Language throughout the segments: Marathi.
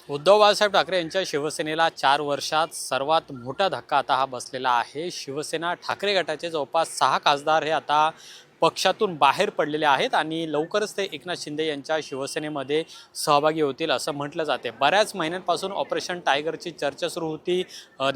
उद्धव बाळासाहेब ठाकरे यांच्या शिवसेनेला 4 वर्षात सर्वात मोठा धक्का आता हा बसलेला आहे। शिवसेना ठाकरे गटाचे जवळपास 6 खासदार हे आता पक्षातून बाहेर पडलेले आहेत आणि लवकरच ते एकनाथ शिंदे यांच्या शिवसेनेमध्ये सहभागी होतील असं म्हटलं जाते। बऱ्याच महिन्यांपासून ऑपरेशन टायगरची चर्चा सुरू होती।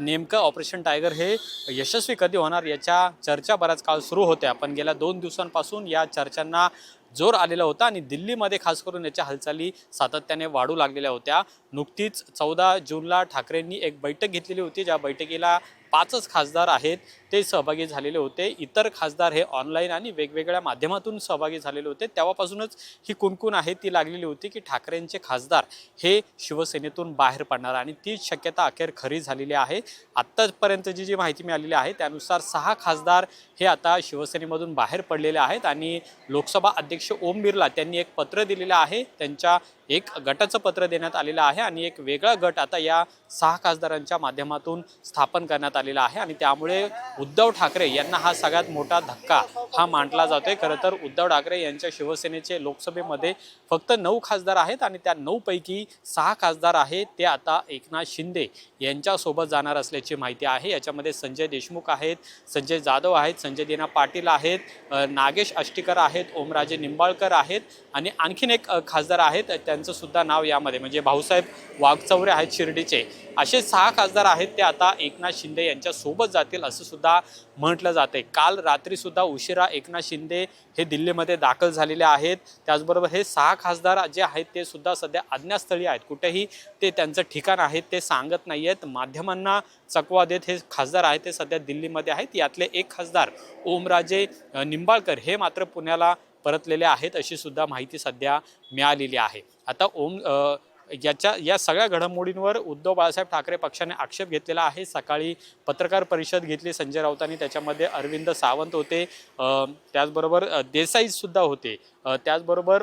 नेमकं ऑपरेशन टायगर हे यशस्वी कधी होणार याच्या चर्चा बराच काळ सुरू होत्या, पण गेल्या 2 दिवसांपासून या चर्चांना जोर आलेला होता आणि दिल्लीमध्ये खास करून याच्या हालचाली सातत्याने वाढू लागलेल्या होत्या। नुकतीच 14 जूनला ठाकरेंनी एक बैठक घेतलेली होती, ज्या बैठकीला 5च खासदार आहेत ते सहभागी झालेले होते। इतर खासदार हे ऑनलाईन आणि वेगवेगळ्या माध्यमातून सहभागी झालेले होते। तेव्हापासूनच ही कुणकुण आहे ती लागलेली होती की ठाकरेंचे खासदार हे शिवसेनेतून बाहेर पडणार आणि तीच शक्यता अखेर खरी झालेली आहे। आत्तापर्यंतची जी माहिती मिळालेली आहे त्यानुसार 6 खासदार हे आता शिवसेनेमधून बाहेर पडलेले आहेत आणि लोकसभा अध्यक्ष ओम बिर्ला त्यांनी एक पत्र दिलेलं आहे। त्यांच्या एक गटाचं पत्र देण्यात आलेलं आहे आणि एक वेगळा गट आता या 6 खासदारांच्या माध्यमातून स्थापन करण्यात आलेला आहे आणि त्यामुळे उद्धव ठाकरे यांना हा सगळ्यात मोठा धक्का हा मानला जातोय। खरं तर उद्धव ठाकरे यांच्या शिवसेनेचे लोकसभेमध्ये फक्त 9 खासदार आहेत आणि त्या 9 पैकी 6 खासदार आहेत ते आता एकनाथ शिंदे यांच्यासोबत जाणार असल्याची माहिती आहे। याच्यामध्ये संजय देशमुख आहेत, संजय जाधव आहेत, संजय दिना पाटील आहेत, नागेश आष्टीकर आहेत, ओमराजे निंबाळकर आहेत आणि आणखीन एक खासदार आहेत त्यांचं सुद्धा नाव यामध्ये म्हणजे भाऊसाहेब वागचौरे आहेत शिर्डीचे। असे 6 खासदार आहेत ते आता एकनाथ शिंदे यांच्या सोबत जातील असं सुद्धा म्हटलं जाते। काल रात्री सुद्धा उशिरा एकनाथ शिंदे हे दिल्लीमध्ये दाखल झालेले आहेत। त्याचबरोबर हे 6 खासदार जे आहेत ते सुद्धा सध्या अज्ञातस्थळी आहेत, कुठेही ते त्यांचं ठिकाण आहे ते सांगत नाही आहेत। माध्यमांना चकवा देत हे खासदार आहेत ते सध्या दिल्लीमध्ये आहेत। यातले एक खासदार ओमराजे निंबाळकर हे मात्र पुण्याला परतलेले आहेत अशी सुद्धा माहिती सध्या मिळालेली आहे। आता या सगळ्या घडामोडींवर उद्धव बाळासाहेब ठाकरे पक्षाने आक्षेप घेतलेला आहे। सकाळी पत्रकार परिषद घेतली संजय राऊतांनी, त्याच्यामध्ये अरविंद सावंत होते, त्याचबरोबर देसाई सुद्धा होते, त्याचबरोबर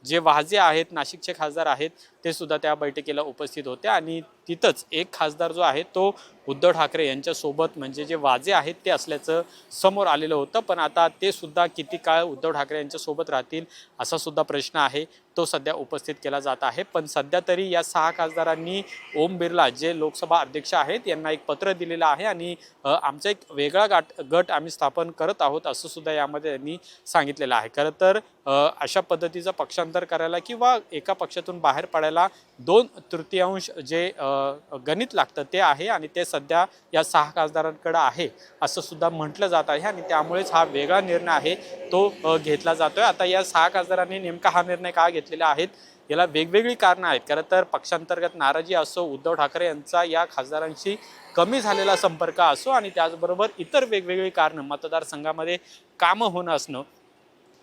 जे वाजे आहेत नाशिकचे खासदार आहेत ते सुद्धा त्या बैठकीला उपस्थित होते आणि तिथंच एक खासदार जो आहे तो उद्धव ठाकरे यांच्यासोबत म्हणजे जे वाजे आहेत ते असल्याचं समोर आलेलं होतं। पण आता ते सुद्धा किती काळ उद्धव ठाकरे यांच्यासोबत राहतील असा सुद्धा प्रश्न आहे तो सध्या उपस्थित केला जात आहे। पण सध्या तरी या 6 खासदारांनी ओम बिर्ला जे लोकसभा अध्यक्ष आहेत यांना एक पत्र दिलेलं आहे आणि आमचा एक वेगळा गट आम्ही स्थापन करत आहोत असं सुद्धा यामध्ये त्यांनी सांगितलेलं आहे। खरं तर अशा पद्धतीचं पक्षांतर करायला किंवा एका पक्षातून बाहेर पडायला 2/3 जे गणित लागतं ते आहे आणि ते सध्या या 6 खासदारांकडे आहे असं सुद्धा म्हटलं जात आहे आणि त्यामुळेच हा वेगळा निर्णय आहे तो घेतला जातोय। आता या 6 खासदारांनी नेमका हा निर्णय का घेतलेला आहे याला वेगवेगळी कारणं आहेत। खरं तर पक्षांतर्गत नाराजी असो, उद्धव ठाकरे यांचा या खासदारांशी कमी झालेला संपर्क असो आणि त्याचबरोबर इतर वेगवेगळी कारणं, मतदारसंघामध्ये कामं होणं असणं,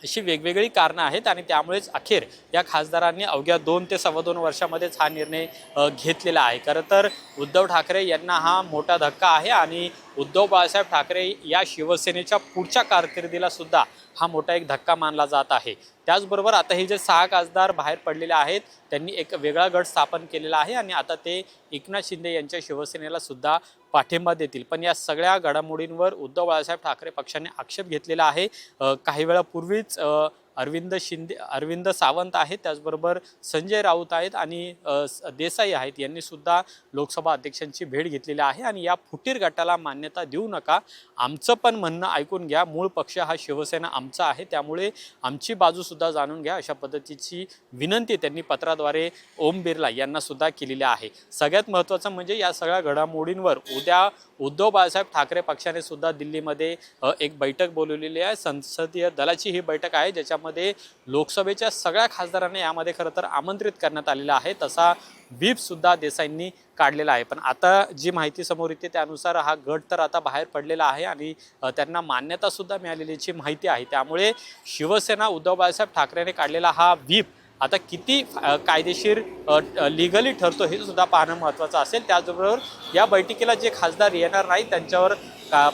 अशी वेगवेगळी कारणं आहेत आणि त्यामुळेच अखेर या खासदारांनी अवघ्या 2 ते सव्वा 2 वर्षामध्येच हा निर्णय घेतलेला आहे। खरं तर उद्धव ठाकरे यांना हा मोठा धक्का आहे आणि उद्धव बाळासाहेब ठाकरे या शिवसेनेच्या पुढच्या कारकिर्दीला सुद्धा हा मोठा एक धक्का मानला जात आहे। त्याचबरोबर आता हे जे 6 खासदार बाहेर पडलेले आहेत त्यांनी एक वेगळा गट स्थापन केलेला आहे आणि आता ते एकनाथ शिंदे यांच्या शिवसेनेला सुद्धा पाठिंबा देतील। पण या सगळ्या घडामोडींवर उद्धव बाळासाहेब ठाकरे पक्षाने आक्षेप घेतलेला आहे। काही वेळापूर्वीच अरविंद सावंत आहेत, त्याचबरोबर संजय राऊत आहेत आणि देसाई आहेत यांनी सुद्धा लोकसभा अध्यक्षांची भेट घेतलेली आहे आणि या फुटीर गटाला मान्यता देऊ नका, आमचं पण म्हणणं ऐकून घ्या, मूळ पक्ष हा शिवसेना आमचा आहे त्यामुळे आमची बाजू सुद्धा जाणून घ्या अशा पद्धतीची विनंती त्यांनी पत्राद्वारे ओम बिर्ला यांना सुद्धा केलेली आहे। सगळ्यात महत्त्वाचं म्हणजे या सगळ्या घडामोडींवर उद्या उद्धव बाळासाहेब ठाकरे पक्षाने सुद्धा दिल्लीमध्ये एक बैठक बोलवलेली आहे। संसदीय दलाची ही बैठक आहे ज्याच्यामध्ये लोकसभेच्या सगळ्या खासदारांना यामध्ये खरं तर आमंत्रित करण्यात आलेलं आहे। तसा व्हीप सुद्धा देसाईंनी काढलेला आहे। पण आता जी माहिती समोर येते त्यानुसार हा गट तर आता बाहेर पडलेला आहे आणि त्यांना मान्यता सुद्धा मिळालेलीची माहिती आहे। त्यामुळे शिवसेना उद्धव बाळासाहेब ठाकरेंनी काढलेला हा व्हीप आता किती कायदेशीर लिगली ठरतो हे सुद्धा पाहणं महत्त्वाचं असेल। त्याचबरोबर या बैठकीला जे खासदार येणार नाही त्यांच्यावर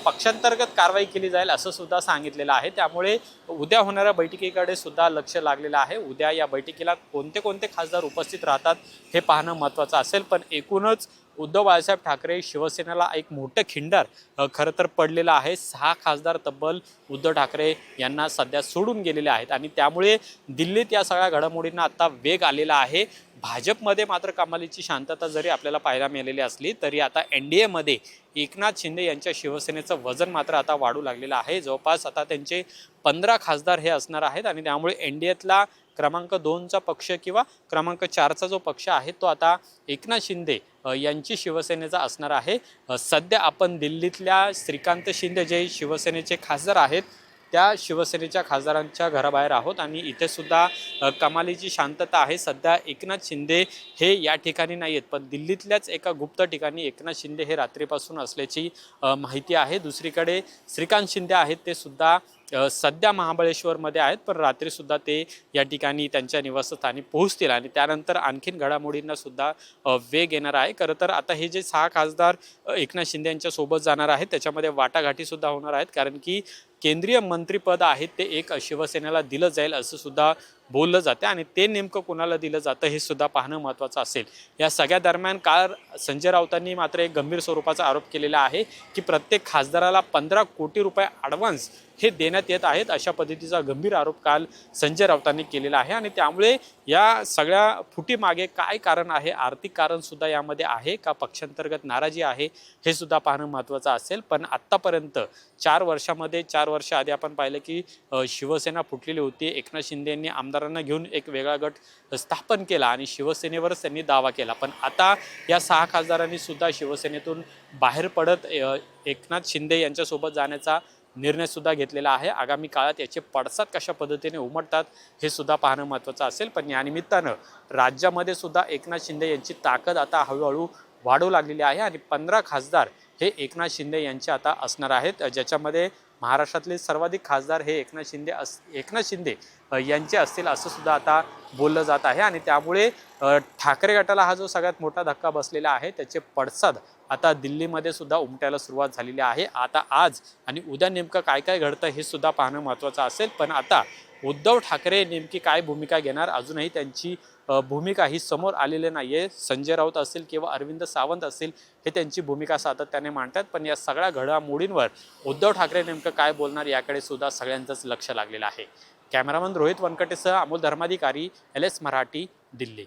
पक्षांतर्गत कारवाई केली जाईल असं सुद्धा सांगितलेलं आहे। त्यामुळे उद्या होणाऱ्या बैठकीकडे सुद्धा लक्ष लागलेलं आहे। उद्या या बैठकीला कोणते कोणते खासदार उपस्थित राहतात हे पाहणं महत्त्वाचं असेल। पण एकूणच उद्धव बाळासाहेब ठाकरे शिवसेनेला एक मोठं खिंडार खरं तर पडलेलं आहे. 6 खासदार तब्बल उद्धव ठाकरे यांना सध्या सोडून गेलेले आहेत आणि त्यामुळे दिल्लीत या सगळ्या घडामोडींना आता वेग आलेला आहे. भाजपमध्ये मात्र कमालीची शांतता जरी आपल्याला पाहायला मिळालेली असली तरी आता NDAमध्ये एकनाथ शिंदे यांच्या शिवसेनेचं वजन मात्र आता वाढू लागलेलं आहे. जवळपास आता त्यांचे 15 खासदार हे असणार आहेत आणि त्यामुळे NDAतला क्रमांक 2चा पक्ष किंवा क्रमांक 4चा जो पक्ष आहे तो आता एकनाथ शिंदे यांची शिवसेनेचा असणार आहे. सध्या आपण दिल्लीतल्या श्रीकांत शिंदे जे शिवसेनेचे खासदार आहेत त्या शिवसेनेच्या खासदारांच्या घराबाहेर आहोत आणि इथे सुद्धा कमालीची शांतता आहे. सध्या एकनाथ शिंदे हे या ठिकाणी नाही आहेत, पण दिल्लीतल्याच एका गुप्त ठिकाणी एकनाथ शिंदे हे रात्रीपासून असल्याची माहिती आहे. दुसरीकडे श्रीकांत शिंदे आहेत ते सुद्धा सध्या महाबळेश्वरमध्ये आहेत, पण रात्रीसुद्धा ते या ठिकाणी त्यांच्या निवासस्थानी पोहोचतील आणि त्यानंतर आणखीन घडामोडींना सुद्धा वेग येणार आहे. खरं तर आता हे जे 6 खासदार एकनाथ शिंदे यांच्या सोबत जाणार आहेत त्याच्यामध्ये वाटाघाटीसुद्धा होणार आहेत, कारण की केंद्रीय मंत्रिपद आहे ते एक शिवसेनेला दिलं जाईल असं सुद्धा बोललं जाते आणि ते नेमकं कोणाला दिलं जातं हे सुद्धा पाहणं महत्त्वाचं असेल. या सगळ्या दरम्यान काल संजय राऊतांनी मात्र एक गंभीर स्वरूपाचा आरोप केलेला आहे की प्रत्येक खासदाराला 15 कोटी रुपये ॲडव्हान्स हे देण्यात येत आहेत, अशा पद्धतीचा गंभीर आरोप काल संजय राऊतांनी केलेला आहे आणि त्यामुळे या सगळ्या फुटीमागे काय कारण आहे, आर्थिक कारण सुद्धा यामध्ये आहे का, पक्षांतर्गत नाराजी आहे हे सुद्धा पाहणं महत्त्वाचं असेल. पण आत्तापर्यंत 4 वर्षामध्ये 4 वर्ष आधी आपण पाहिलं की शिवसेना फुटलेली होती. एकनाथ शिंदे यांनी आमदारांना घेऊन एक वेगळा गट स्थापन केला आणि शिवसेनेवरच त्यांनी दावा केला. पण आता या 6 खासदारांनी सुद्धा शिवसेनेतून बाहेर पडत एकनाथ शिंदे यांच्यासोबत जाण्याचा निर्णय सुद्धा घेतलेला आहे. आगामी काळात याचे पडसाद कशा पद्धतीने उमटतात हे सुद्धा पाहणं महत्त्वाचं असेल. पण या निमित्तानं राज्यामध्ये सुद्धा एकनाथ शिंदे यांची ताकद आता हळूहळू वाढू लागलेली आहे आणि 15 खासदार हे एकनाथ शिंदे यांचे आता असणार आहेत, ज्याच्यामध्ये महाराष्ट्रातले सर्वाधिक खासदार हे एकनाथ शिंदे यांचे असतील असं सुद्धा आता बोललं जात आहे आणि त्यामुळे ठाकरे गटाला हा जो सगळ्यात मोठा धक्का बसलेला आहे त्याचे पडसाद आता दिल्लीमध्ये सुद्धा उमटायला सुरुवात झालेली आहे. आता आज आणि उद्या नेमकं काय काय घडतं हे सुद्धा पाहणं महत्त्वाचं असेल. पण आता उद्धव ठाकरे नेमकी काय भूमिका घेणार, अजूनही त्यांची भूमिका ही समोर आलेली नाही आहे. संजय राऊत असेल किंवा अरविंद सावंत असेल हे त्यांची भूमिका सातत्याने मांडतात, पण या सगळ्या घडामोडींवर उद्धव ठाकरे नेमकं काय बोलणार याकडे सुद्धा सगळ्यांचंच लक्ष लागलेलं आहे. कॅमेरामन रोहित वनकटेसह अमोल धर्माधिकारी, LS मराठी, दिल्ली.